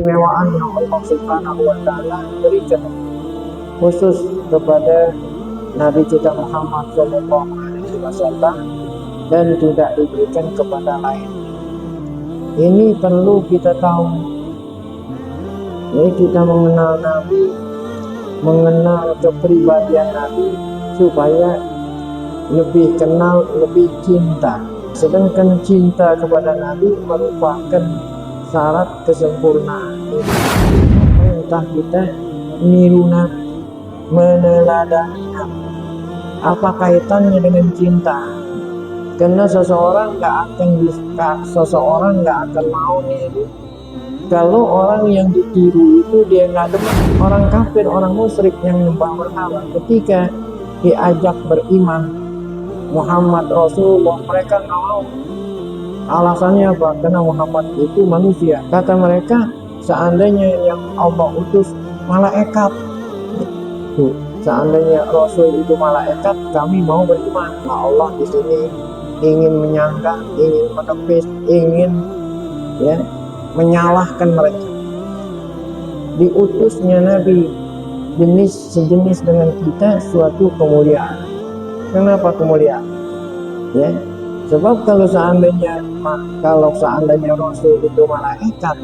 keistimewaan yang Allah Subhanahu wa Ta'ala berikan khusus kepada Nabi kita Muhammad Shallallahu Alaihi Wasallam dan tidak diberikan kepada lain. Ini perlu kita tahu. Jadi kita mengenal Nabi, mengenal kepribadian Nabi supaya lebih kenal, lebih cinta. Sedangkan cinta kepada Nabi merupakan syarat kesempurnaan. Entah kita niru Nabi, meneladani Nabi. Apa kaitannya dengan cinta? Karena seseorang nggak akan mau niru kalau orang yang ditiru itu dia nggak demen. Orang kafir, orang musyrik yang nyembah berhala, ketika diajak beriman Muhammad Rasulullah, mereka nggak mau. Alasannya apa? Karena Muhammad itu manusia. Kata mereka, seandainya yang Allah utus malaikat, seandainya Rasul itu malaikat, kami mau beriman. Nah, Allah di sini ingin menyangka, ingin menepis, ingin menyalahkan mereka. Diutusnya Nabi sejenis dengan kita suatu kemuliaan. Kenapa kemuliaan? Sebab kalau seandainya Rasul itu malaikat,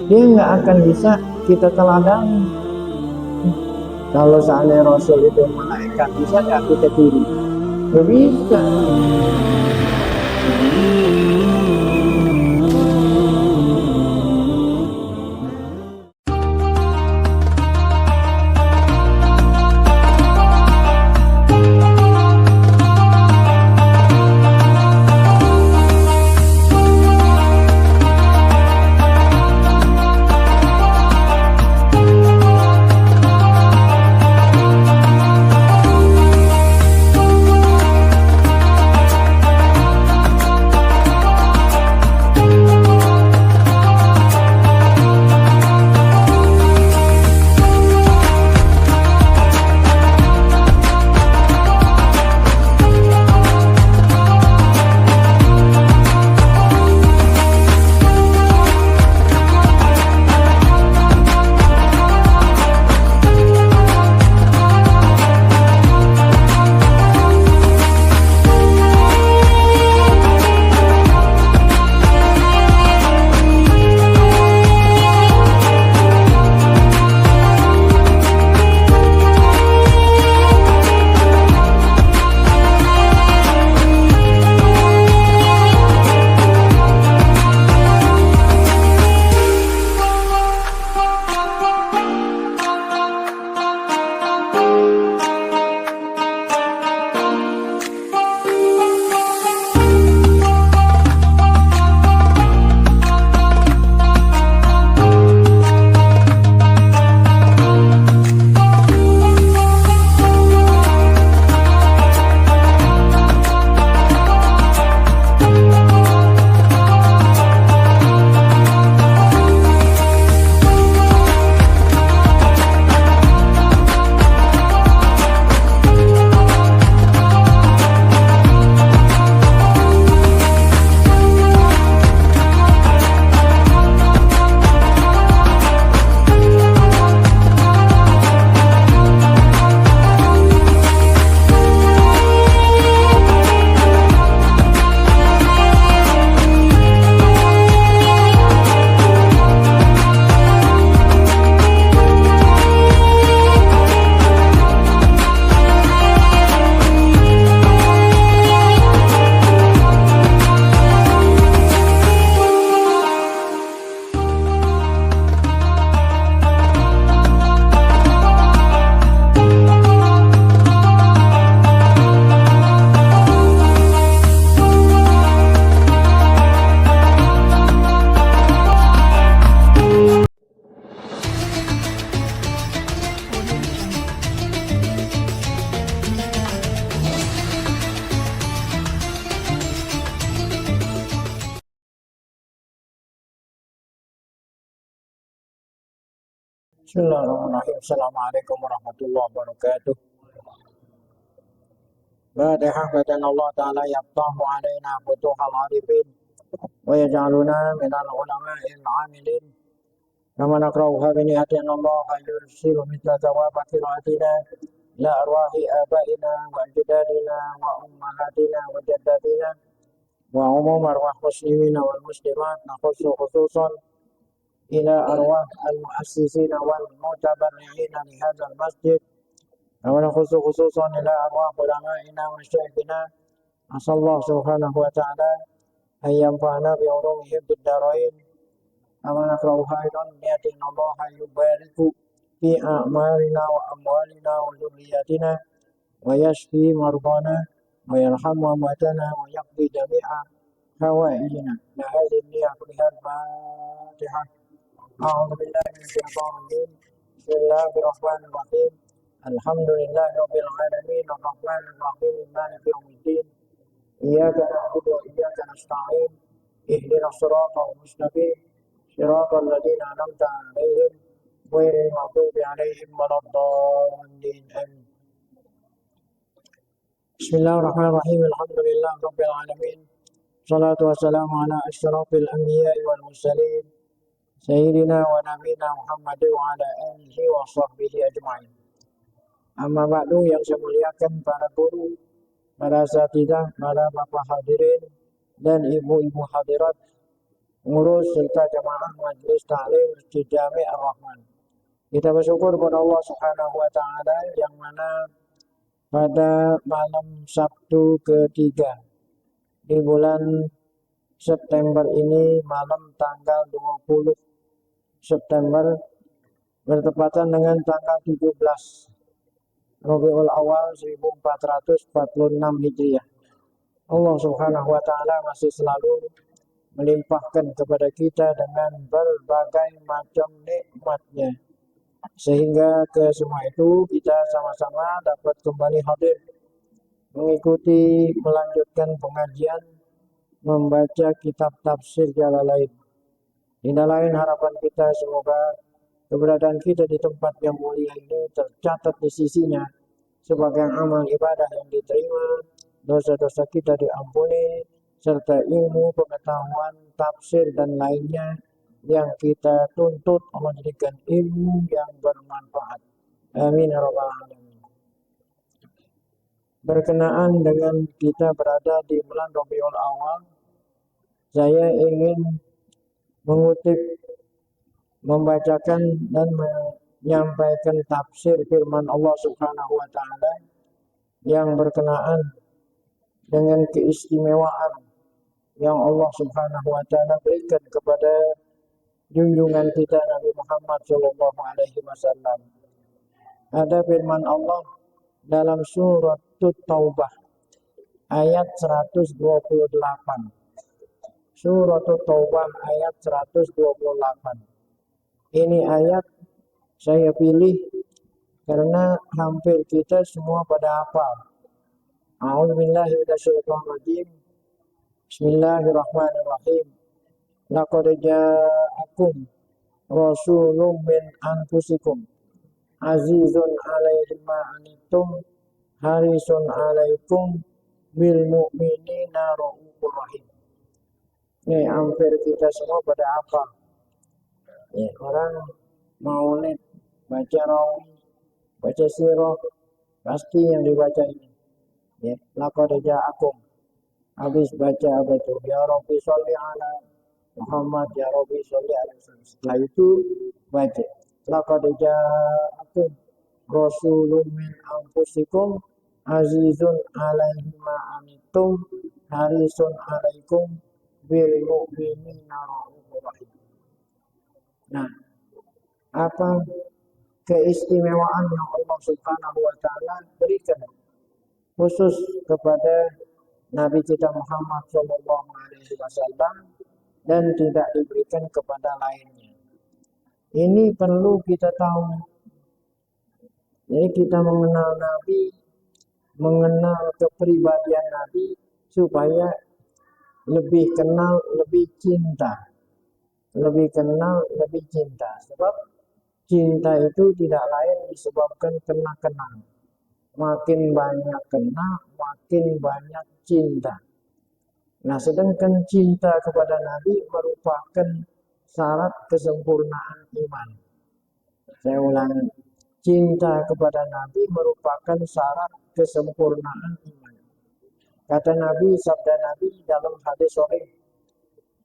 dia nggak akan bisa kita teladani. Kalau seandainya Rasul itu malaikat, bisa nggak kita tiru? Nggak bisa. Bismillahirrahmanirrahim. Assalamualaikum warahmatullahi wabarakatuh. Fatihah badan Allah Ta'ala yaftahu alaina futuhal arifin wa yaj'aluna minal ulama'il amilin كما نقرأها بنية الله يرسل مثل ثواب قراءتنا إلى أرواح آبائنا وأجدادنا وأمهاتنا وجداتنا وعموم أرواح المسلمين والمسلمات، نخص خصوصا إلى أرواح المؤسسين والمتبرعين لهذا المسجد، ونخص خصوصا إلى أرواح علمائنا وشيخنا. أسأل الله سبحانه وتعالى أن ينفعنا بعلومهم في الدارين. كما نقرأها أيضا بنية الله يبارك في أعمالنا وأموالنا وذرياتنا ويشفي مرضانا ويرحم أمواتنا ويقضي جميع حوائجنا. لهذه النية كلها الفاتحة. أعوذ بالله من الشيطان الرجيم. بسم الله الرحمن الرحيم. الحمد لله رب العالمين الرحمن الرحيم مالك يوم الدين. إياك نعبد وإياك نستعين. اهدنا الصراط المستقيم صراط الذين أنعمت عليهم غير المغضوب عليهم ولا الضالين. آمين. بسم الله الرحمن الرحيم. الحمد لله رب العالمين. الصلاة والسلام على أشرف الأنبياء والمرسلين سيدنا ونبينا Muhammad wa ala alihi wa sahbihi ajma'in. Amma ba'du, yang saya muliakan para guru, para asatidzah, para bapak hadirin dan ibu-ibu hadirat, pengurus serta jamaah Majelis Ta'lim Masjid Jami' Ar-Rahman. Kita bersyukur kepada Allah Subhanahu wa taala yang mana pada malam Sabtu ketiga di bulan September ini, malam tanggal 20 September bertepatan dengan tanggal 17 Rabiul Awal 1446 Hijriah. Allah Subhanahu wa taala masih selalu melimpahkan kepada kita dengan berbagai macam nikmatnya, sehingga ke semua itu kita sama-sama dapat kembali hadir mengikuti melanjutkan pengajian membaca kitab tafsir Jalalain. Tidak lain harapan kita semoga keberadaan kita di tempat yang mulia ini tercatat di sisinya sebagai amal ibadah yang diterima, dosa-dosa kita diampuni, serta ilmu, pengetahuan, tafsir dan lainnya yang kita tuntut menjadikan ilmu yang bermanfaat. Amin ya rabbal alamin. Berkenaan dengan kita berada di bulan Rabiul Awal, saya ingin mengutip, membacakan dan menyampaikan tafsir firman Allah Subhanahu wa taala yang berkenaan dengan keistimewaan yang Allah Subhanahu wa taala berikan kepada junjungan kita Nabi Muhammad sallallahu alaihi wasallam. Ada firman Allah dalam surat Taubah ayat 128. Surat Taubah ayat 128. Ini ayat saya pilih karena hampir kita semua pada hafal. A'udzubillahi minasyaitonirrajim. Bismillahirrahmanirrahim. Laqad ja'akum rasulun min anfusikum azizun 'alaihi ma anittum harisun 'alaikum bil mu'minina raufur rahim. Nih, hampir kita semua pada hafal. Ya, orang maulid, baca rawi, baca sirah, pasti yang dibaca ini. Ya, laqad ja'akum. Habis baca apa itu? Ya Rabbi sholli ala Muhammad, ya Rabbi sholli alaihi wasallam. Setelah itu baca laqad ja'akum rasulun min anfusikum azizun 'alaihi ma anittum harisun 'alaikum bil mu'minina raufur rahim. Nah, apa keistimewaan yang Allah Subhanahu wa taala berikan khusus kepada Nabi kita Muhammad sallallahu alaihi wasallam dan tidak diberikan kepada lainnya. Ini perlu kita tahu. Jadi kita mengenal Nabi, mengenal kepribadian Nabi supaya lebih kenal, lebih cinta. Lebih kenal, lebih cinta. Sebab cinta itu tidak lain disebabkan kena-kenal. Makin banyak kenal, makin banyak cinta. Nah, sedangkan cinta kepada Nabi merupakan syarat kesempurnaan iman. Saya ulangi, cinta kepada Nabi merupakan syarat kesempurnaan iman. Kata Nabi, sabda Nabi dalam hadis sahih,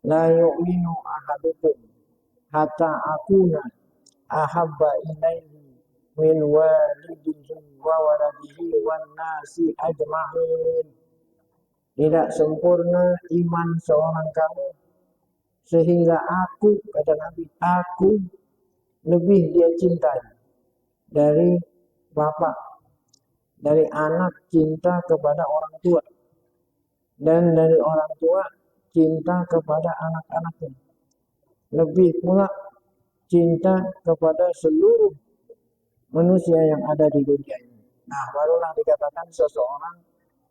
la yu'minu ahadukum hatta akuna ahabba ilaihi min walidihi wa waladihi wan nasi ajma'in. Tidak sempurna iman seorang kamu sehingga aku, kata Nabi, aku lebih dia cintai dari bapak, dari anak cinta kepada orang tua, dan dari orang tua cinta kepada anak-anaknya. Lebih pula cinta kepada seluruh manusia yang ada di dunia ini. Nah, barulah dikatakan seseorang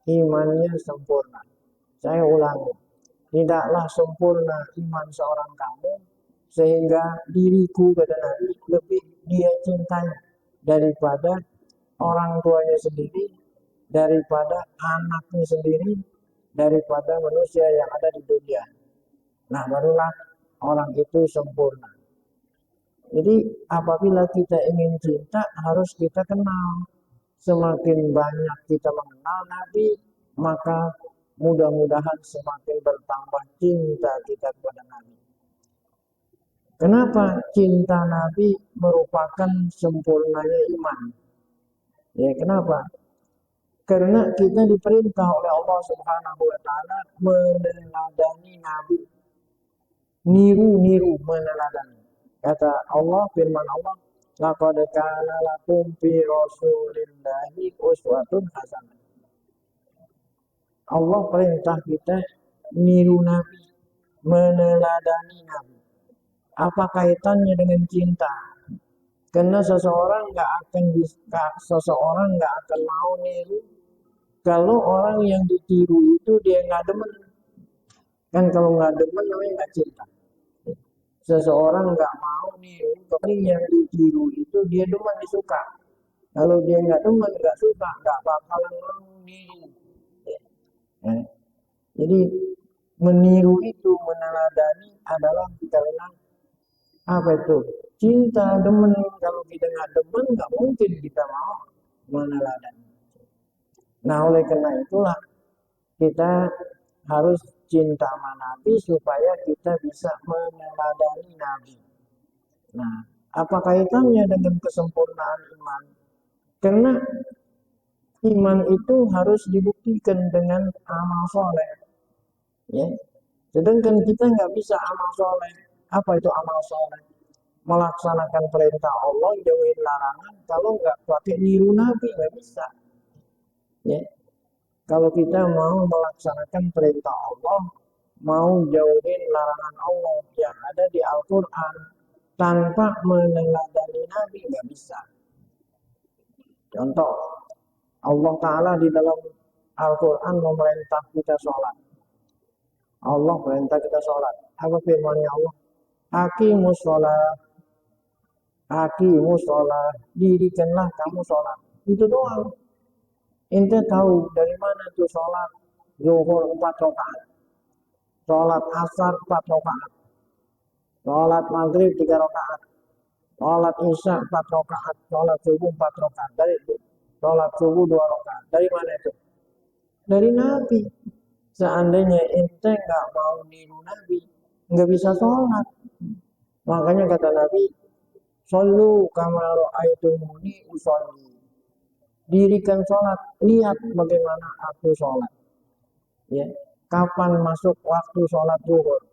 imannya sempurna. Saya ulangi, tidaklah sempurna iman seorang kamu sehingga diriku, kata Nabi, lebih dia cintai daripada orang tuanya sendiri, daripada anaknya sendiri, daripada manusia yang ada di dunia. Nah, barulah orang itu sempurna. Jadi apabila kita ingin cinta, harus kita kenal. Semakin banyak kita mengenal Nabi, maka mudah-mudahan semakin bertambah cinta kita kepada Nabi. Kenapa cinta Nabi merupakan sempurnanya iman? Ya, kenapa? Karena kita diperintah oleh Allah Subhanahu wa taala meneladani Nabi. Niru meneladani. Kata Allah, firman Allah, laqad kana lakum fi rasulillahi uswatun hasanah. Allah perintah kita niru Nabi, meneladani Nabi. Apa kaitannya dengan cinta? Karena seseorang nggak akan mau niru kalau orang yang ditiru itu dia nggak demen. Kan kalau nggak demen namanya nggak cinta. Seseorang nggak mau niru, tapi yang ditiru itu dia demen, disuka. Kalau dia nggak demen, nggak suka, nggak bakalan mau niru. Ya. Jadi meniru itu, meneladani adalah karena apa itu? Cinta, demen. Kalau kita nggak demen, nggak mungkin kita mau meneladani. Nah, oleh karena itulah kita harus cinta sama Nabi supaya kita bisa meneladani Nabi. Nah, apa kaitannya dengan kesempurnaan iman? Karena iman itu harus dibuktikan dengan amal soleh. Ya. Sedangkan kita nggak bisa amal soleh. Apa itu amal soleh? Melaksanakan perintah Allah, jauhin larangan. Kalau nggak pakai niru Nabi, nggak bisa. Ya. Kalau kita mau melaksanakan perintah Allah, mau jauhin larangan Allah yang ada di Al-Quran, tanpa meneladani Nabi, nggak bisa. Contoh, Allah Ta'ala di dalam Al-Quran memerintah kita sholat. Allah perintah kita sholat. Apa firmannya Allah? Aqimus sholat. Aqimus sholat. Dirikanlah kamu sholat. Itu doang. Ente tahu dari mana itu sholat? Zuhur 4 rakaat. Sholat asar 4 rakaat. Sholat maghrib 3 rakaat. Sholat isya 4 rakaat. Sholat subuh 4 rakaat. Dari itu. Sholat subuh 2 rakaat. Dari mana itu? Dari Nabi. Seandainya ente nggak mau niru Nabi, nggak bisa sholat. Makanya kata Nabi, shollu kama ra'aitumuni usolli. Dirikan sholat, lihat bagaimana aku sholat. Ya, kapan masuk waktu sholat zuhur,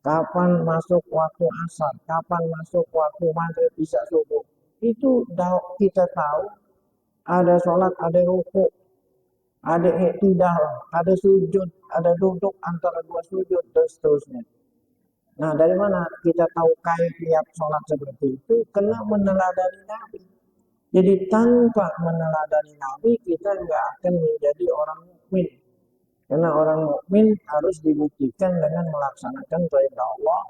kapan masuk waktu asar, kapan masuk waktu maghrib, isya, subuh. Itu kita tahu. Ada sholat, ada rukuk, ada iktidal, ada sujud, ada duduk antara dua sujud, dan seterusnya. Nah, dari mana kita tahu kaifiat sholat seperti itu? Karena meneladani Nabi. Jadi tanpa meneladani Nabi, kita nggak akan menjadi orang mukmin. Karena orang mukmin harus dibuktikan dengan melaksanakan perintah Allah,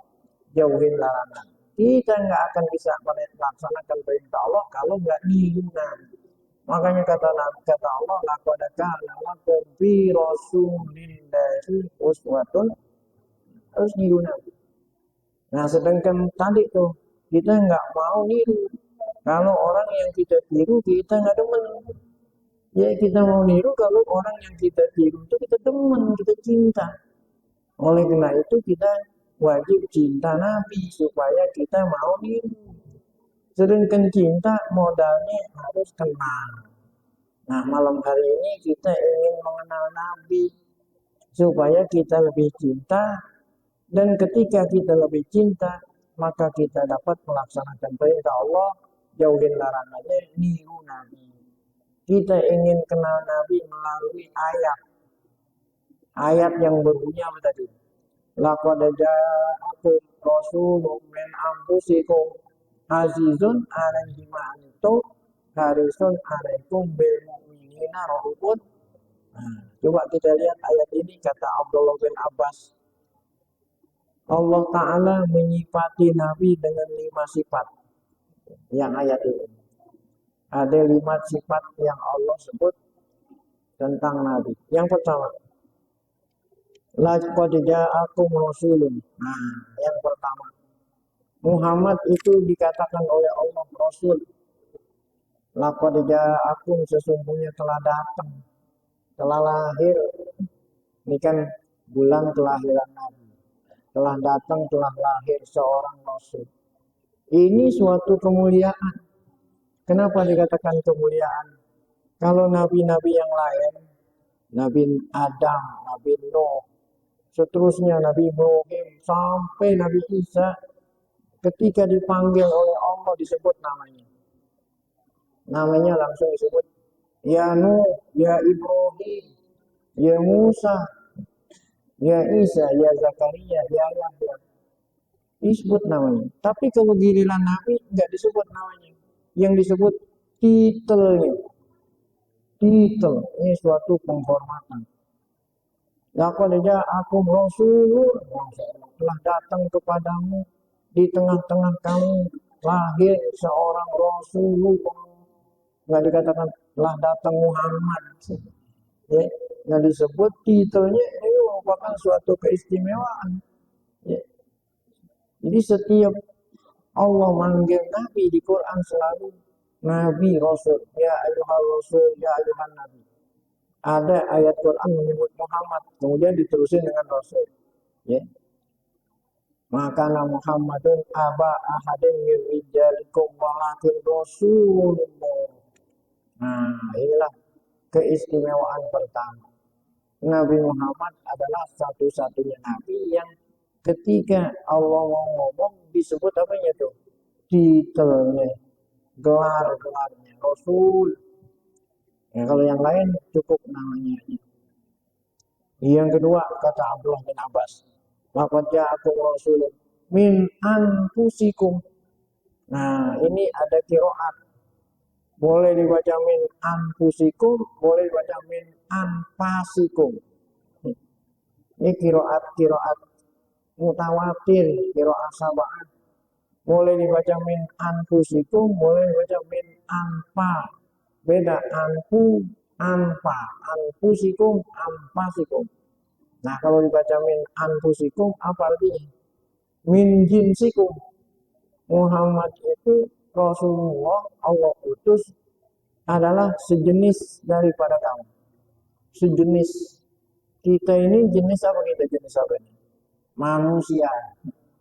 jauhin larangan. Kita nggak akan bisa melaksanakan perintah Allah kalau nggak niru Nabi. Makanya kata Allah, laqad kana lakum fi rasulillahi uswatun, harus niru Nabi. Nah, sedangkan tadi tuh kita nggak mau niru. Kalau orang yang kita tiru kita nggak demen. Ya kita mau niru kalau orang yang kita tiru itu kita demen, kita cinta. Oleh karena itu kita wajib cinta Nabi supaya kita mau niru. Sedangkan cinta modalnya harus kenal. Nah, malam hari ini kita ingin mengenal Nabi supaya kita lebih cinta, dan ketika kita lebih cinta maka kita dapat melaksanakan perintah Allah, jauhin larangannya, niru Nabi. Kita ingin kenal Nabi melalui ayat yang berbunyi apa tadi? Laqad ja'akum rasulun min anfusikum azizun 'alaihi ma antum harisun 'alaikum bil mu'minina raufun. Nah, coba kita lihat ayat ini, kata Abdullah bin Abbas. Allah Ta'ala menyifati Nabi dengan 5 sifat. Yang ayat ini ada 5 sifat yang Allah sebut tentang Nabi. Yang pertama, laqad ja'akum rasulun. Nah, yang pertama, Muhammad itu dikatakan oleh Allah Rasul. Laqad ja'akum, sesungguhnya telah datang, telah lahir. Ini kan bulan kelahiran Nabi. Telah datang, telah lahir seorang Rasul. Ini suatu kemuliaan. Kenapa dikatakan kemuliaan? Kalau nabi-nabi yang lain, Nabi Adam, Nabi Nuh, seterusnya Nabi Ibrahim, sampai Nabi Isa, ketika dipanggil oleh Allah disebut namanya. Namanya langsung disebut. Ya Nuh, ya Ibrahim, ya Musa, ya Isa, ya Zakaria, ya Yahya. Disebut namanya. Tapi kalau giliran Nabi nggak disebut namanya. Yang disebut titelnya. Titel, ini suatu penghormatan. Laqad ja'akum rasulun, telah datang kepadamu, di tengah-tengah kamu lahir seorang Rasulullah. Nggak dikatakan telah datang Muhammad. Ya, nggak disebut titelnya, ini merupakan suatu keistimewaan. Ya. Jadi setiap Allah manggil Nabi di Quran selalu Nabi Rasul, ya ayuhal Rasul, ya ayuhan Nabi. Ada ayat Quran menyebut Muhammad, kemudian diterusin dengan Rasul. Ya. Maka Muhammadun aba ahadin min rijalikum walakin Rasulullah. Nah, inilah keistimewaan pertama. Nabi Muhammad adalah satu-satunya Nabi yang ketika Allah mau ngomong disebut apanya tuh? Titelnya, gelar-gelarnya, Rasul. Ya, kalau yang lain cukup namanya. Yang kedua, kata Abdullah bin Abbas, laqad ja'akum rasulun min anfusikum. Nah, ini ada qiraat. Boleh dibaca min anfusikum, boleh dibaca min anfasikum. Ini qiraat mutawatir, qiraat sab'ah. Boleh dibaca min anfusikum, boleh dibaca min anfa. Beda anfu, anfa, anfusikum, anfasikum. Nah, kalau dibaca min anfusikum apa artinya? Min jinsikum. Muhammad itu Rasulullah, Allah utus, adalah sejenis daripada kamu. Sejenis. Kita ini jenis apa, kita jenis apa ini? Manusia.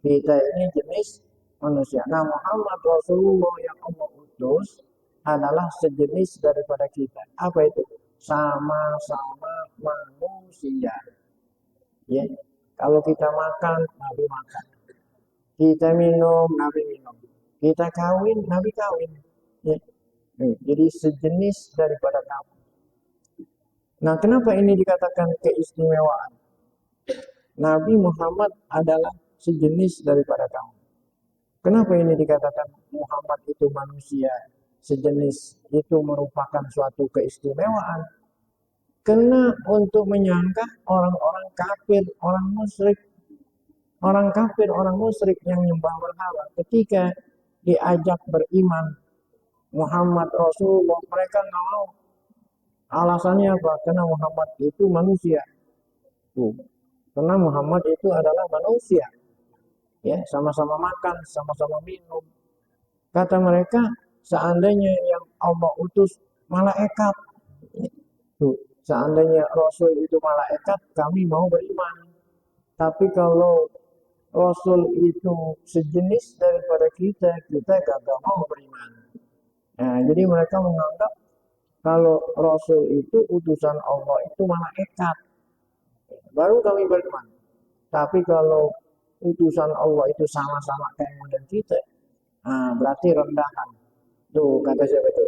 Kita ini jenis manusia. Nah, Muhammad Rasulullah yang Allah utus adalah sejenis daripada kita. Apa itu? Sama-sama manusia. Ya, kalau kita makan, Nabi makan. Kita minum, Nabi minum. Kita kawin, Nabi kawin. Ya. Jadi sejenis daripada kamu. Nah, kenapa ini dikatakan keistimewaan? Nabi Muhammad adalah sejenis daripada kamu. Kenapa ini dikatakan Muhammad itu manusia sejenis? Itu merupakan suatu keistimewaan. Karena untuk menyangka orang-orang kafir, orang musyrik, yang nyembah berhala, ketika diajak beriman Muhammad Rasulullah, mereka nggak mau. Alasannya apa? Karena Muhammad itu manusia. Karena Muhammad itu adalah manusia. ya sama-sama makan, sama-sama minum. Kata mereka, seandainya yang Allah utus malaikat, tuh, seandainya Rasul itu malaikat, kami mau beriman. Tapi kalau Rasul itu sejenis daripada kita gak mau beriman. Nah, jadi mereka menganggap kalau Rasul itu utusan Allah itu malaikat, baru kami beriman. Tapi kalau utusan Allah itu sama-sama kayak model kita, nah, berarti rendahan. Tuh kata siapa itu?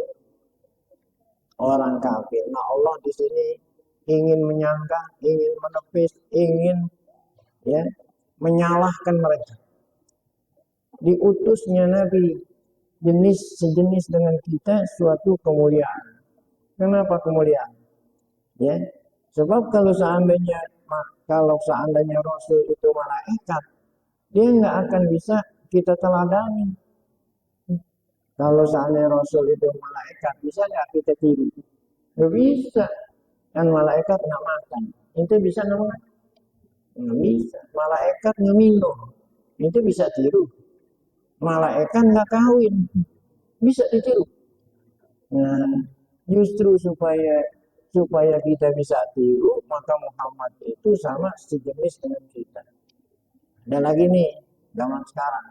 Orang kafir. Nah Allah di sini ingin menyangka, ingin menepis, ingin ya menyalahkan mereka. Diutusnya Nabi sejenis dengan kita suatu kemuliaan. Kenapa kemuliaan? Ya, sebab kalau seandainya Rasul itu malaikat, dia nggak akan bisa kita teladani. Kalau seandainya Rasul itu malaikat, bisa nggak kita tiru? Nggak bisa. Kan malaikat nggak makan. Itu bisa nggak makan? Nggak bisa. Malaikat nggak minum. Itu bisa tiru. Malaikat nggak kawin. Bisa ditiru. Nah, justru supaya kita bisa tiru, maka Muhammad itu sama sejenis dengan kita. Dan lagi nih, zaman sekarang.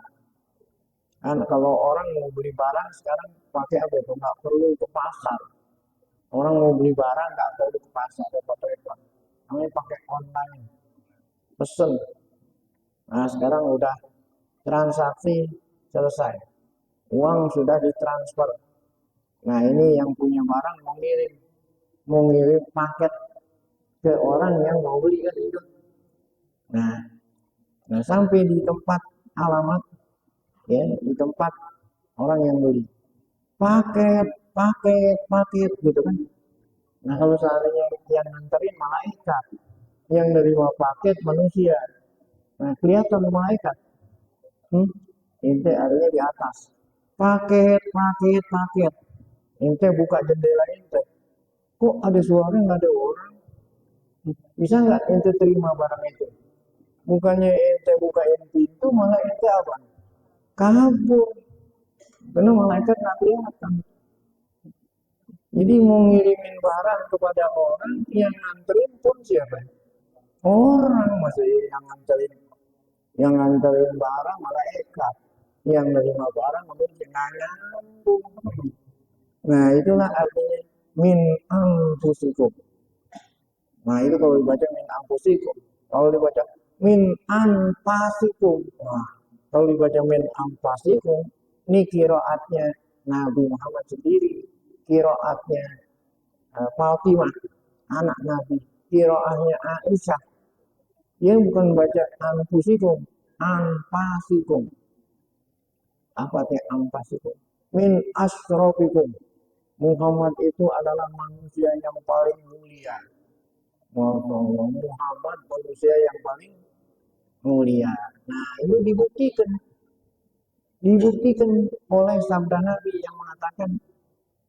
Kan kalau orang mau beli barang sekarang pakai apa itu? Nggak perlu ke pasar. Orang mau beli barang nggak perlu ke pasar, repot-repot. Namanya pakai online, pesen. Nah sekarang udah transaksi selesai, uang sudah ditransfer. Nah ini yang punya barang mau ngirim paket ke orang yang mau beli kan itu. Nah sampai di tempat alamat, ya di tempat orang yang beli, paket gitu kan. Nah kalau seandainya yang nganterin malaikat, yang nerima paket manusia, nah kelihatan malaikat, ente adanya di atas, paket, ente buka jendela ente, kok ada suara nggak ada orang, bisa nggak ente terima barang itu? Bukannya ente bukain pintu, malah ente apa? Kabur, karena malaikat nggak kelihatan. Jadi mau ngirimin barang kepada orang yang nganterin pun siapa? Orang masih yang nganterin barang malaikat, yang nerima barang mungkin nyambung. Nah itulah artinya min anfusikum. Nah itu kalau dibaca min anfusikum, kalau dibaca min anfasikum. Nah, kalau dibaca min anfasikum, ini kiroatnya Nabi Muhammad sendiri, kiroatnya Fatimah, anak Nabi, kiroahnya Aisyah. Dia bukan baca anfusikum, anfasikum. Apa teh anfasikum? Min asrofikum. Muhammad itu adalah manusia yang paling mulia. Muhammad manusia yang paling mulia. Nah, itu dibuktikan oleh sabda Nabi yang mengatakan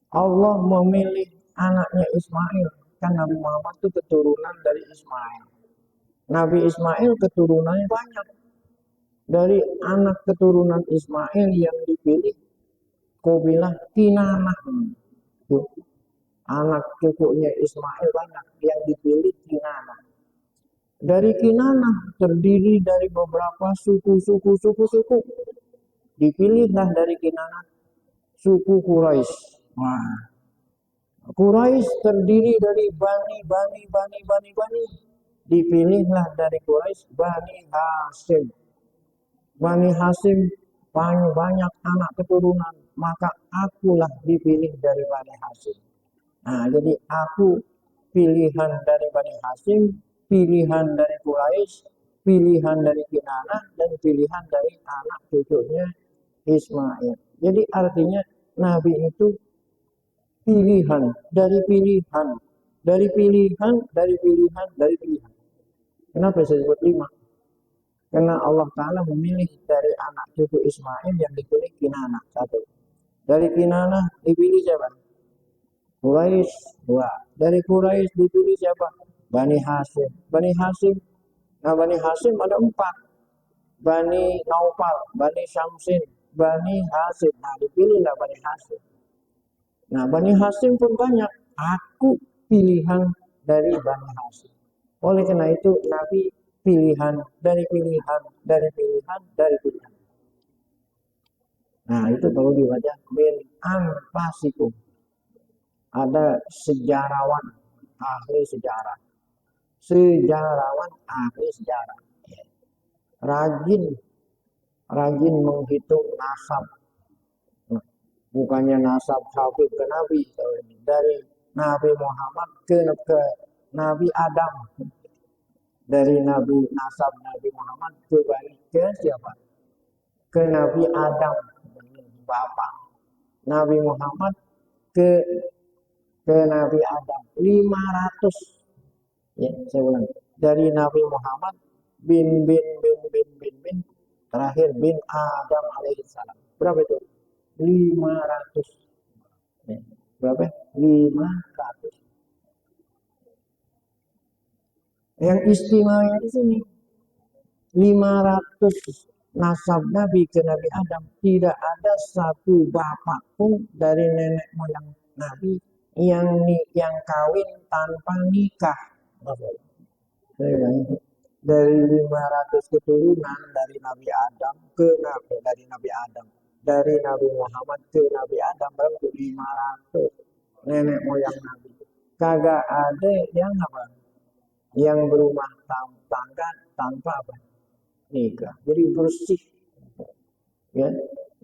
Allah memilih anaknya Ismail. Kan Nabi Muhammad itu keturunan dari Ismail. Nabi Ismail keturunannya banyak. Dari anak keturunan Ismail yang dipilih kabilah Kinanah. Anak cucunya Ismail banyak yang dipilih Kinanah. Dari Kinanah terdiri dari beberapa suku. Dipilihlah dari Kinanah suku Quraisy. Nah, Quraisy terdiri dari Bani. Dipilihlah dari Quraisy Bani Hasyim. Bani Hasyim banyak anak keturunan, maka akulah dipilih dari Bani Hasyim. Nah, jadi aku pilihan dari Bani Hasyim, pilihan dari Quraisy, pilihan dari Kinanah, dan pilihan dari anak cucunya Ismail. Jadi artinya Nabi itu pilihan. Kenapa saya sebut 5? Karena Allah Ta'ala memilih dari anak cucu Ismail yang dipilih Kinanah 1. Dari Kinanah dipilih siapa? Quraisy 2. Dari Quraisy dipilih siapa? Bani Hasyim. Nah Bani Hasyim ada 4. Bani Naufal, Bani Syamsin, Bani Hasim. Nah, dipilihlah Bani Hasim. Nah, Bani Hasim pun banyak. Aku pilihan dari Bani Hasim. Oleh karena itu, Nabi pilihan dari pilihan dari pilihan dari pilihan. Nah, itu perlu dibaca min anfasikum. Ada sejarawan, ahli sejarah. Sejarawan, ahli sejarah. Rajin, rajin menghitung nasab. Nah, bukannya nasab Habib ke Nabi, dari Nabi Muhammad ke Nabi Adam, dari Nabi nasab Nabi Muhammad ke siapa? Ke Nabi Adam, bapak. Nabi Muhammad ke Nabi Adam 500, ya saya ulang, dari Nabi Muhammad bin terakhir bin Adam alaihissalam. Berapa itu? 500. Ya. Berapa? 500. Yang istimewa di sini 500 nasab Nabi ke Nabi Adam, tidak ada satu bapak pun dari nenek moyang Nabi yang kawin tanpa nikah. Dari 500 keturunan dari Nabi Adam ke Nabi, dari Nabi Adam, dari Nabi Muhammad ke Nabi Adam, berarti 500 nenek moyang Nabi. Kagak ada yang apa? Yang berumah tangga tanpa apa? Nikah. Jadi bersih. Ya.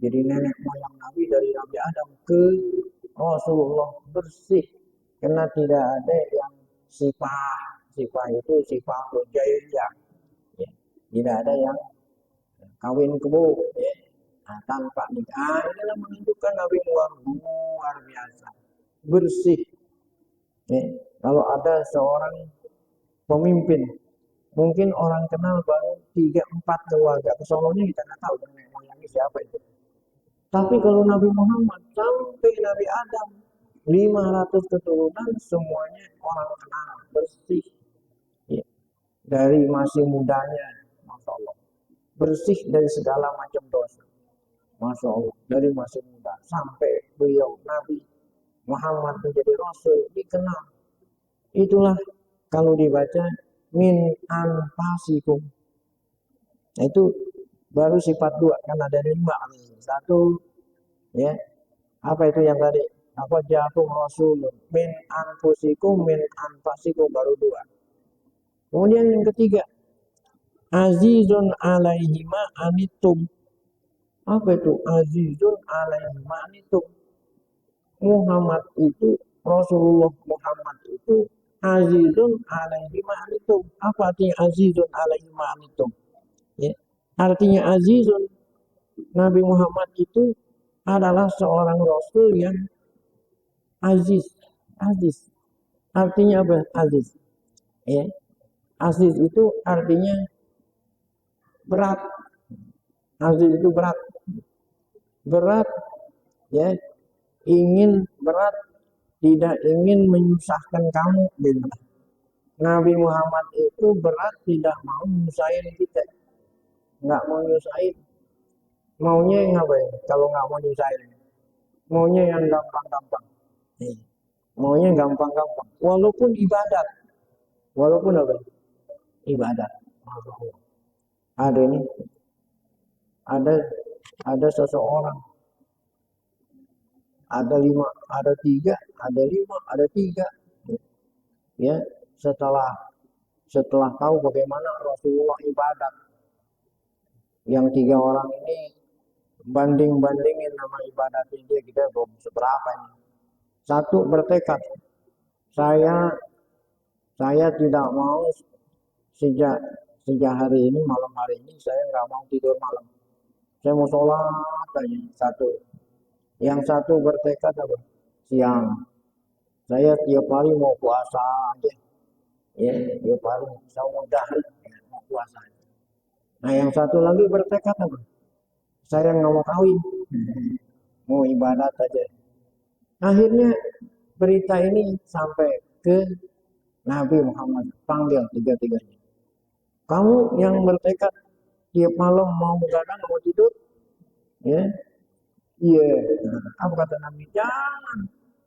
Jadi nenek moyang Nabi dari Nabi Adam ke Rasulullah bersih. Karena tidak ada yang sifat itu sifat jahiliyah. Ya. Tidak ada yang kawin kebo, ya. Nah, tanpa nikah. Ini menunjukkan Nabi luar biasa bersih. Ya. Kalau ada seorang pemimpin, mungkin orang kenal baru 3-4 keluarga, kesononya kita nggak tahu nenek moyangnya siapa itu. Tapi kalau Nabi Muhammad sampai Nabi Adam 500 keturunan semuanya orang kenal bersih. Ya. Dari masih mudanya, Masya Allah, bersih dari segala macam dosa. Masya Allah, dari masih muda sampai beliau Nabi Muhammad menjadi Rasul dikenal. Itulah kalau dibaca min anfasikum. Nah, itu baru sifat 2, kan ada 5. 1, ya, apa itu yang tadi? Apa jatuh Rasul min anfusikum min anfasikum, baru 2. Kemudian yang ketiga, azizun alaihi ma anitum. Apa itu azizun alaihi ma anitum? Muhammad itu, Rasulullah Muhammad itu azizun alaihi ma anitum. Apa artinya azizun alaihi ma anitum? Ya. Artinya azizun, Nabi Muhammad itu adalah seorang Rasul yang aziz. Aziz. Artinya apa? Aziz. Ya. Aziz itu artinya berat. Aziz itu berat. Berat, ya. Ingin berat, tidak ingin menyusahkan kamu. Nabi Muhammad itu berat, tidak mau menyusahin kita. Nggak mau nyusahin. Maunya yang apa ya? Kalau nggak mau nyusahin, maunya yang gampang-gampang. Maunya gampang-gampang. Walaupun ibadat, walaupun apa? Ibadat. Ada ini, ada seseorang, ada 5, ada 3, ada 5, ada 3. Ya, setelah tahu bagaimana Rasulullah ibadat, yang 3 orang ini bandingin nama ibadat dia, kita belum seberapa ini. 1 bertekad, saya tidak mau sejak hari ini, malam hari ini saya nggak mau tidur malam. Saya mau sholat aja. 1. Yang 1 bertekad apa? Siang. Saya tiap hari mau puasa aja. Ya, tiap hari saya mau puasa aja. Nah, yang 1 lagi bertekad apa? Saya nggak mau kawin, mau ibadat aja. Akhirnya berita ini sampai ke Nabi Muhammad, panggil 3-tiganya. Kamu yang bertekad tiap malam mau begadang mau tidur, ya, iya. Nah, apa kata Nabi? Jangan.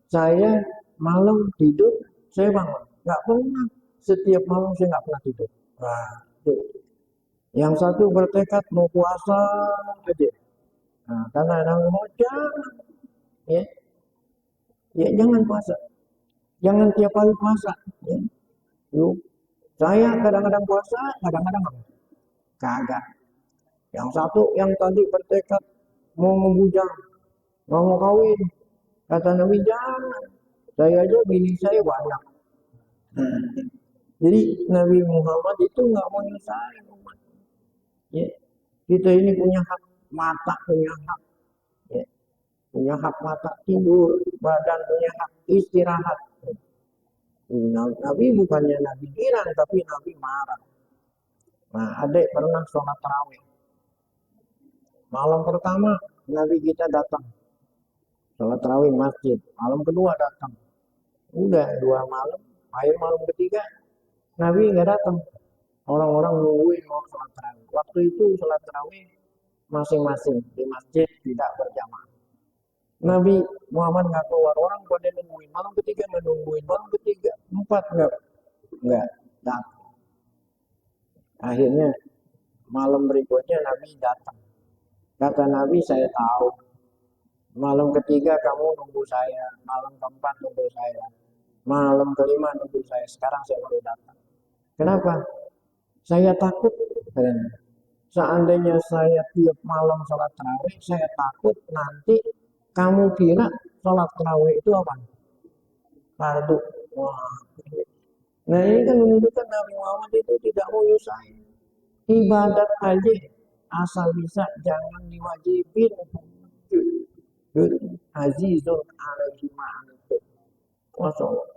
Saya malam tidur, saya bangun. Nggak pernah. Setiap malam saya nggak pernah tidur. Nah, itu. Yang satu bertekad mau puasa aja. Nah, karena yang mau jangan, ya, ya jangan puasa. Jangan tiap hari puasa. Ya. Yuk. Saya kadang-kadang puasa, kadang-kadang enggak. Kagak. Yang satu yang tadi bertekad mau membujang, mau kawin. Kata Nabi jangan. Saya aja bini saya banyak. Nah, jadi Nabi Muhammad itu nggak mau nyusahin umat. Ya. Kita ini punya hak mata, punya hak, ya. Punya hak mata tidur, badan punya hak istirahat. Nabi bukannya Nabi girang, tapi Nabi marah. Nah, adik pernah sholat tarawih. Malam pertama Nabi kita datang sholat tarawih masjid. Malam kedua datang. Udah 2 malam. Akhir malam ketiga Nabi nggak datang. Orang-orang nungguin mau sholat tarawih. Waktu itu sholat tarawih masing-masing di masjid tidak berjamaah. Nabi Muhammad nggak keluar, orang pada nungguin. Malam ketiga menungguin, malam ketiga, empat nggak datang. Akhirnya malam berikutnya Nabi datang. Kata Nabi, saya tahu. Malam ketiga kamu nunggu saya, malam keempat nunggu saya, malam kelima nunggu saya. Sekarang saya baru datang. Kenapa? Saya takut. Seandainya saya tiap malam sholat tarawih, saya takut nanti kamu kira sholat tarawih itu apa? Fardu. Wah. Nah ini kan menunjukkan Nabi Muhammad itu tidak mau nyusahin. Ibadat aja asal bisa jangan diwajibin. Azizun alaihi ma'anikum. Masya Allah.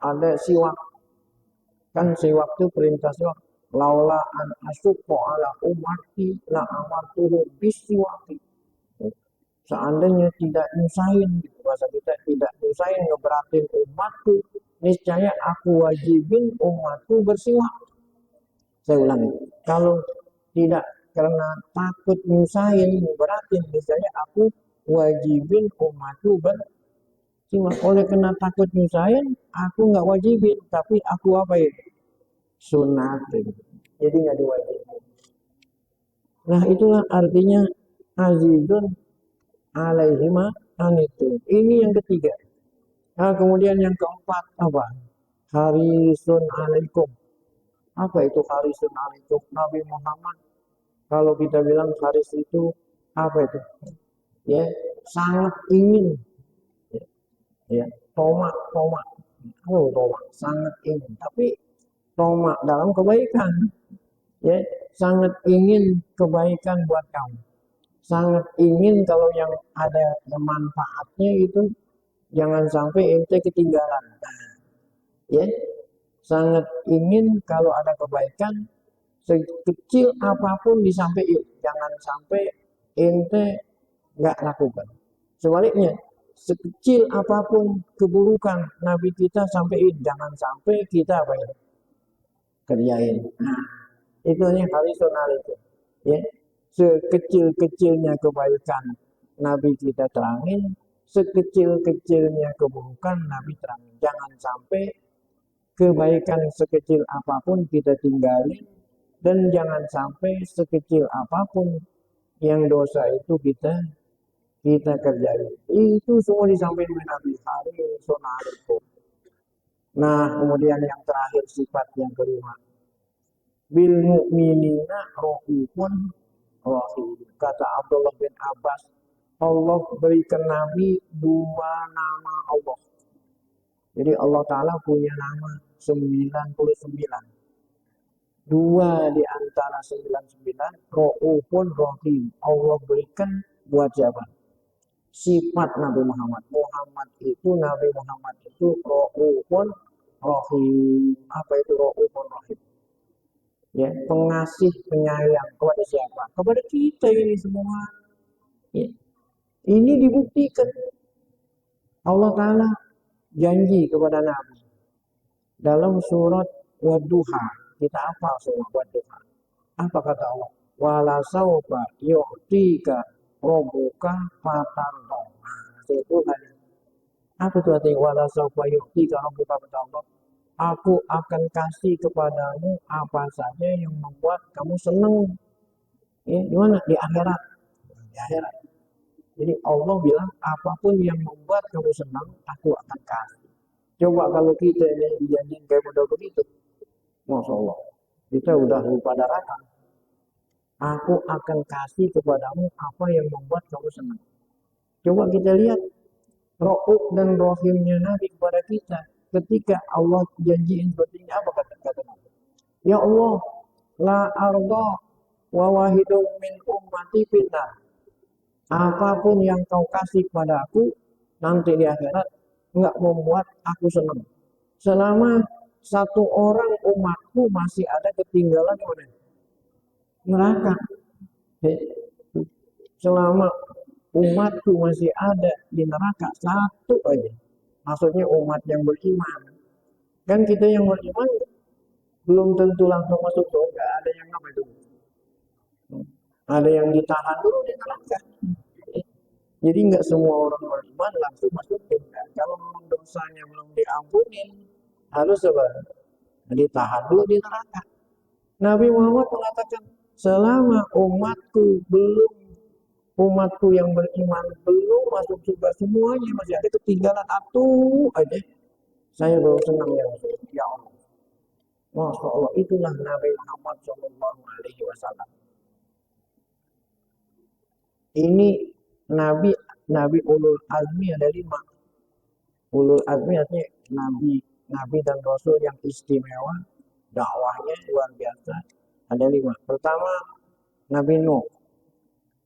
Ada siwak. Kan siwak itu perintah siwak. Laula an asyukko ala umati la amartuhu bisiwaki. Seandainya tidak nyusahin, bahasa kita tidak nyusahin ngeberatin umatku, niscaya aku wajibin umatku bersiwak. Saya ulangi, kalau tidak karena takut nyusahin ngeberatin, niscaya aku wajibin umatku bersiwak. Oleh karena takut nyusahin, aku nggak wajibin, tapi aku apa ya? Sunatin. Jadi nggak diwajibin. Nah itulah artinya azizun alaihima anitu. Ini yang ketiga. Nah, kemudian yang keempat apa? Harisun alaikum. Apa itu harisun alaikum? Nabi Muhammad kalau kita bilang haris itu apa itu? Ya, sangat ingin. Ya, tomak. Oh, tomak, sangat ingin. Tapi tomak dalam kebaikan. Ya, sangat ingin kebaikan buat kamu. Sangat ingin kalau yang ada manfaatnya itu jangan sampai ente ketinggalan. Ya, sangat ingin kalau ada kebaikan sekecil apapun disampaikan, jangan sampai ente nggak lakukan. Sebaliknya, sekecil apapun keburukan Nabi kita sampaikan, jangan sampai kita apa ya, kerjain. Nah, itu yang harisunal itu. Ya, sekecil-kecilnya kebaikan Nabi kita terangin, sekecil-kecilnya keburukan Nabi terangin. Jangan sampai kebaikan sekecil apapun kita tinggalin, dan jangan sampai sekecil apapun yang dosa itu kita kerjain. Itu semua disampaikan oleh Nabi itu. Nah, kemudian yang terakhir sifat yang kelima. Bil mu'minina raufun rahim. Kata Abdullah bin Abbas, Allah berikan Nabi 2 nama Allah. Jadi Allah Ta'ala punya nama 99. 2 di antara 99, Ra'ufun Rahim. Allah berikan buat siapa? Sifat Nabi Muhammad. Nabi Muhammad itu Ra'ufun Rahim. Apa itu Ra'ufun Rahim? Ya, pengasih penyayang kepada siapa? Kepada kita ini semua. Ya. Ini dibuktikan. Allah Ta'ala janji kepada Nabi dalam surat Wadduha. Kita hafal semua Wadduha. Apa kata Allah? wala saufa yu'tika rabbuka fatarda. Itu kan. Apa itu artinya wala saufa yu'tika rabbuka fatarda? Aku akan kasih kepadamu apa saja yang membuat kamu senang. Ya, di mana? Di akhirat. Di akhirat. Jadi Allah bilang apapun yang membuat kamu senang, aku akan kasih. Coba kalau kita yang dijanjiin kayak model begitu, Masya Allah, kita udah lupa daratan. Aku akan kasih kepadamu apa yang membuat kamu senang. Coba kita lihat Ra'uf dan Rahimnya Nabi kepada kita. Ketika Allah janjiin seperti ini, apa kata Nabi? Ya Allah, la arda wa wahidun min ummati fitnah. Apapun yang kau kasih pada aku, nanti di akhirat nggak membuat aku senang. Selama satu orang umatku masih ada ketinggalan mana? Neraka. Selama umatku masih ada di neraka satu aja. Maksudnya umat yang beriman. Kan kita yang beriman belum tentu langsung masuk surga. Ada yang apa itu? Ada yang ditahan dulu di neraka. Jadi nggak semua orang beriman langsung masuk surga. Kalau memang dosanya belum diampuni, harus apa? Ditahan dulu di neraka. Nabi Muhammad mengatakan, selama umatku yang beriman belum masuk surga semuanya masih ada ketinggalan atuh aja. Saya baru senang ya Rasulullah. Ya Allah. Masya Allah, itulah Nabi Muhammad SAW. Ini Nabi ulul azmi ada 5. Ulul azmi artinya Nabi dan Rasul yang istimewa, dakwahnya luar biasa. Ada 5. Pertama Nabi Nuh,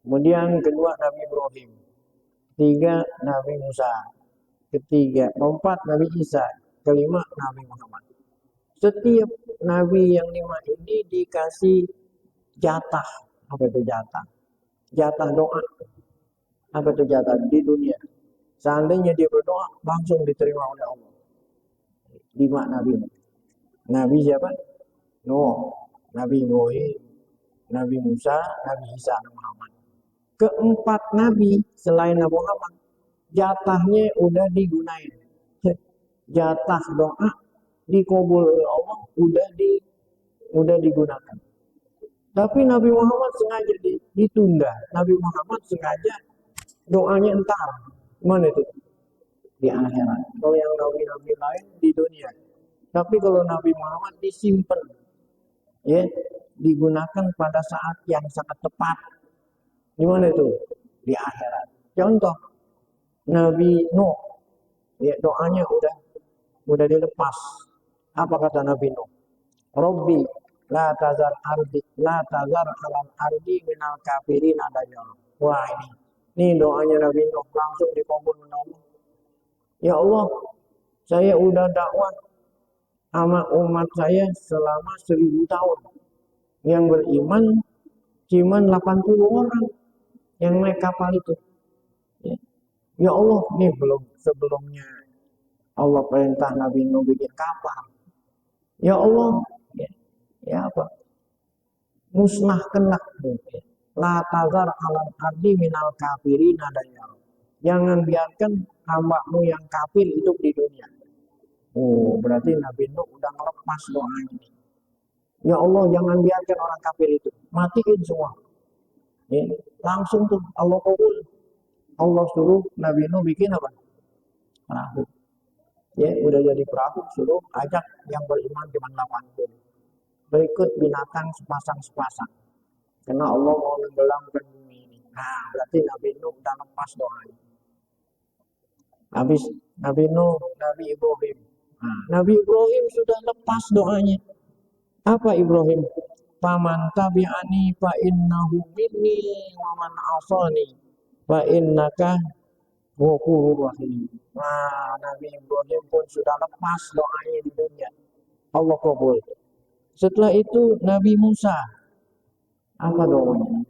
kemudian kedua Nabi Ibrahim, ketiga Nabi Musa, keempat Nabi Isa, kelima Nabi Muhammad. Setiap Nabi yang 5 ini dikasih jatah. Apa itu jatah? Jatah doa. Apa itu jatah di dunia? Seandainya dia berdoa, langsung diterima oleh Allah. 5 Nabi. Nabi siapa? Nuh, Nabi Ibrahim, Nabi Musa, Nabi Isa, Nabi Muhammad. Keempat Nabi selain Nabi Muhammad, jatahnya udah digunain. Jatah doa dikabul oleh Allah udah digunakan. Tapi Nabi Muhammad sengaja ditunda. Nabi Muhammad sengaja doanya entar. Mana itu? Di akhirat. Kalau yang nabi-nabi lain di dunia. Tapi kalau Nabi Muhammad disimpan, ya, digunakan pada saat yang sangat tepat. Di mana itu? Di akhirat. Contoh Nabi Nuh, ya, doanya udah dilepas. Apa kata Nabi Nuh? Robbi la tazar alam ardi minal kafirin adanya. Wah, ini doanya Nabi Nuh langsung dikabul oleh Allah. Ya Allah, saya udah dakwah sama umat saya selama 1000 tahun. Yang beriman cuma 80 orang yang naik kapal itu. Ya Allah, ini belum sebelumnya Allah perintah Nabi Nuh bikin kapal. Ya Allah, ya apa? Musnahkanlah. La tazar alam ardi minal kafirin adanya. Jangan biarkan hambamu yang kafir hidup di dunia. Oh, berarti Nabi Nuh udah melepas doa ini. Ya Allah, jangan biarkan orang kafir itu. Matiin semua. Ya, langsung tuh Allah kabul. Allah suruh Nabi Nuh bikin apa? Perahu. Ya, udah jadi perahu, suruh ajak yang beriman cuma 80. Berikut binatang sepasang-sepasang. Karena Allah mau tenggelamkan bumi ini. Nah, berarti Nabi Nuh udah lepas doanya. Habis Nabi Nuh, Nabi Ibrahim. Nah, Nabi Ibrahim sudah lepas doanya. Apa Ibrahim? Faman tabi'ani fa innahu minni wa man asani fa innaka ghafurur rahim. Nah, Nabi Ibrahim pun sudah lepas doanya di dunia. Allah kabul. Setelah itu Nabi Musa. Apa doanya?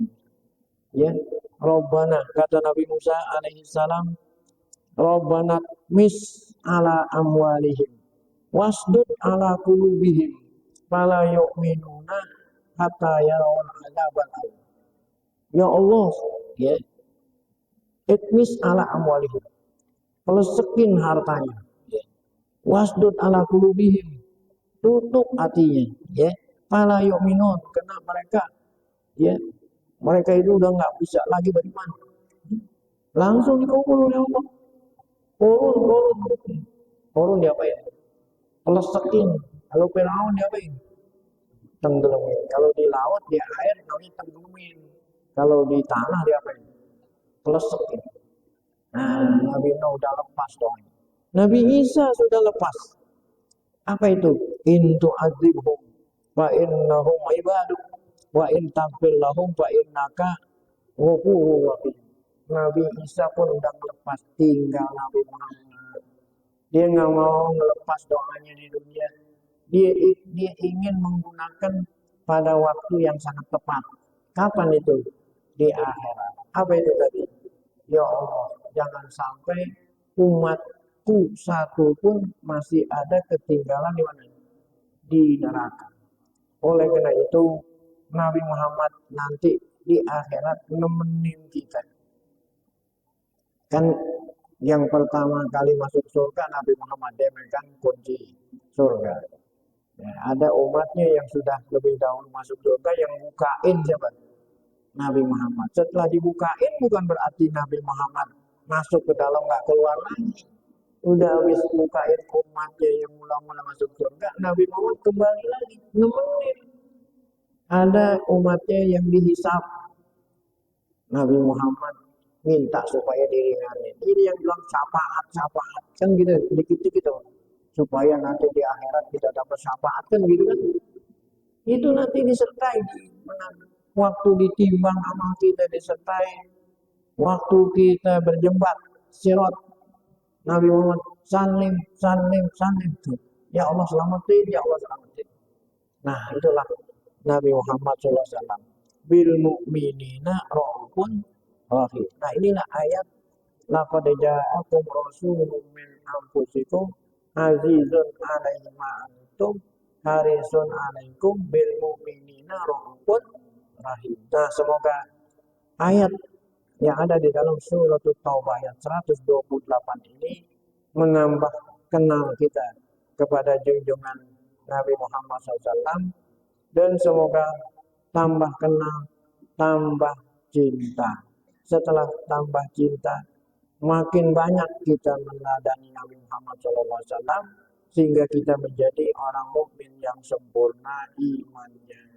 Ya, Rabbana, kata Nabi Musa alaihi salam, Rabbana mis ala amwalihim wasdud ala qulubihim fala yu'minuna hatta yarawul adzabal alim. Ya Allah, ya, itmis ala amwalihim, pelesekin hartanya, ya. Wasdud ala qulubihim, tutup hatinya, ya. Fala yu'minun, karena mereka, ya, mereka itu udah nggak bisa lagi beriman. Langsung dikubur oleh Allah. Korun diapain? Pelesekin. Kalau Firaun diapain? Tenggelamin. Kalau di laut, di air, namanya tenggelamin. Kalau di tanah diapain? Pelesekin. Nah, Nabi Nuh udah lepas dong. Nabi Isa sudah lepas. Apa itu? In tu'adzibhum fa innahum ibaduk wa in taghfir lahum fa innaka ghafurur rahim. Nabi Isa pun udah melepas, tinggal Nabi Muhammad. Dia nggak mau melepas doanya di dunia. Dia ingin menggunakan pada waktu yang sangat tepat. Kapan itu? Di akhirat. Apa itu tadi? Ya Allah, jangan sampai umatku satu pun masih ada ketinggalan di mana? Di neraka. Oleh karena itu, Nabi Muhammad nanti di akhirat nemenin kita. Kan yang pertama kali masuk surga Nabi Muhammad, dia megang kunci surga. Ya, ada umatnya yang sudah lebih dahulu masuk surga yang bukain siapa? Nabi Muhammad. Setelah dibukain bukan berarti Nabi Muhammad masuk ke dalam nggak keluar lagi. Udah habis bukain umatnya yang mula-mula masuk surga, Nabi Muhammad kembali lagi nemenin. Ada umatnya yang dihisap, Nabi Muhammad minta supaya diringanin. Ini yang bilang syafaat kan gitu, dikit-dikit gitu. Supaya nanti di akhirat kita dapat syafaat kan gitu kan. Itu nanti disertai waktu ditimbang amal kita, disertai waktu kita berjembat sirat. Nabi Muhammad salim tuh. Ya Allah selamatin, ya Allah selamatin. Nah, itulah Nabi Muhammad SAW. Bil mu'minina ra'ufun rahim. Nah, inilah ayat laqad ja'akum rasulun min anfusikum azizun 'alaihi ma antum harisun 'alaikum bil mu'minina ra'ufun rahim. Nah, semoga ayat yang ada di dalam surat Taubah ayat 128 ini menambah kenal kita kepada junjungan Nabi Muhammad SAW, dan semoga tambah kenal, tambah cinta. Setelah tambah cinta, makin banyak kita meneladani Nabi Muhammad SAW sehingga kita menjadi orang mukmin yang sempurna imannya.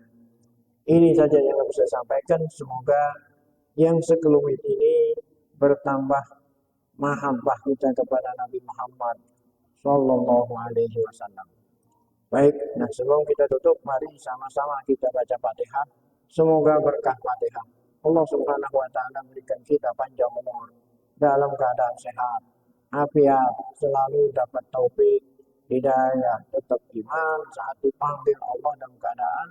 Ini saja yang bisa saya sampaikan. Semoga yang sekelumit ini bertambah mahabbah kita kepada Nabi Muhammad Sallallahu Alaihi Wasallam. Baik, nah sebelum kita tutup, mari sama-sama kita baca Fatihah. Semoga berkah Fatihah Allah Subhanahu Wa Taala berikan kita panjang umur dalam keadaan sehat, afiat, selalu dapat taufik, hidayah, tetap iman saat dipanggil Allah dalam keadaan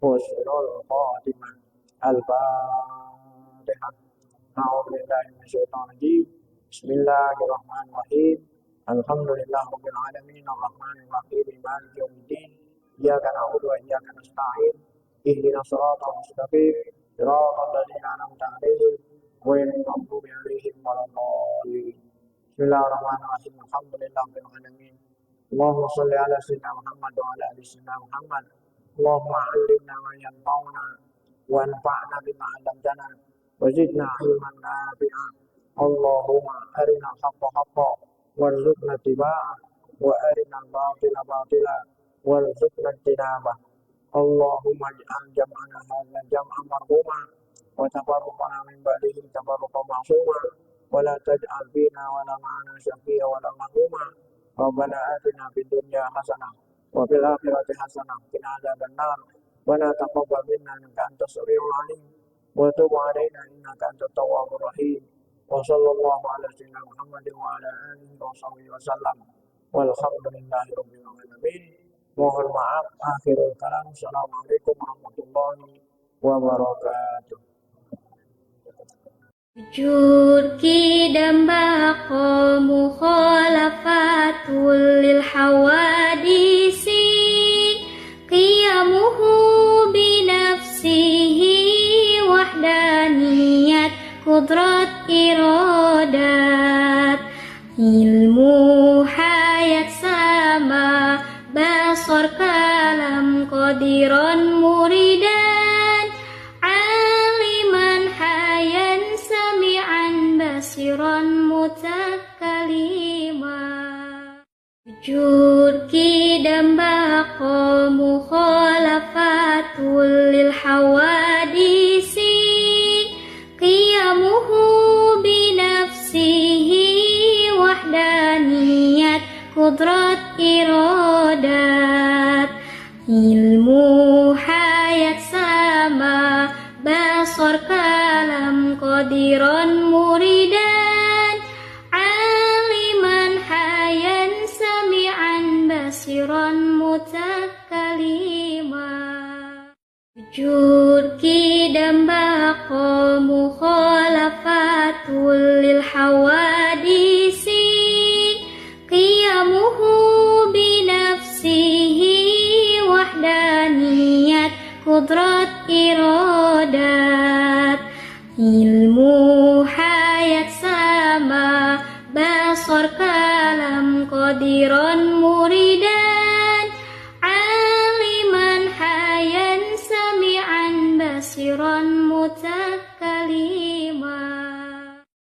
husnul khotimah. Al-Fatihah. A'udzubillahi minasyaitonir rajim. Bismillahirrahmanirrahim. Alhamdulillahirabbil alamin arrahmanir rahim maliki yaumiddin. Iyyaka na'budu wa iyyaka nasta'in. Ihdinas shiratal mustaqim. Shiratal ladzina an'amta 'alaihim ghairil maghdubi 'alaihim waladdallin. Bismillahirrahmanirrahim. Alhamdulillahirabbil alamin. Allahumma shalli ala sayyidina Muhammad wa ala ali sayyidina Muhammad. Allahumma 'allimna ma yanfa'una wanfa'na bima 'allamtana wa zidna 'ilman nafi'an. Allahumma arina haqqa haqqan warzuqna ittiba'ah wa arina al-batila batila warzuqna ijtinabah. Allahumma ij'al jam'ana hadza jam'an marhuma wa tafarraqana min ba'dihi tafarruqan ma'suma wa la taj'al fina wa la ma'ana syaqiyya wa la mahmuma. Rabbana atina fid dunya hasanah wa fil akhirati hasanah wa qina adzabannar. Rabbana taqabbal minna innaka antas samiul 'alim wa tub 'alaina innaka antat tawwabur rahim. Wa sallallahu ala sayyidina Muhammadin wa ala alihi wa sahbihi wasallam. Walhamdulillahi rabbil alamin. Mohon maaf akhirul kalam. Assalamualaikum warahmatullahi wabarakatuh. Jujur kidam baqa mukhalafatul lil hawadisi qiyamuhu binafsihi kudrat iradat. Ilmu hayat sama basar kalam qadiran muridan. Aliman hayan sami'an basiran mutakalima. Wujud kidam baqa mukhalafatul lil hawadisi. Qiyamuhu binafsihi wahdaniyat kudrat iradat. Ilmu hayat sama basar kalam qadiran muridan. Aliman hayan sami'an basiran mutakalima. Wujud kidam baqa mukhalafatul lil hawadisi. Qiyamuhu binafsihi wahdaniyat kudrat iradat.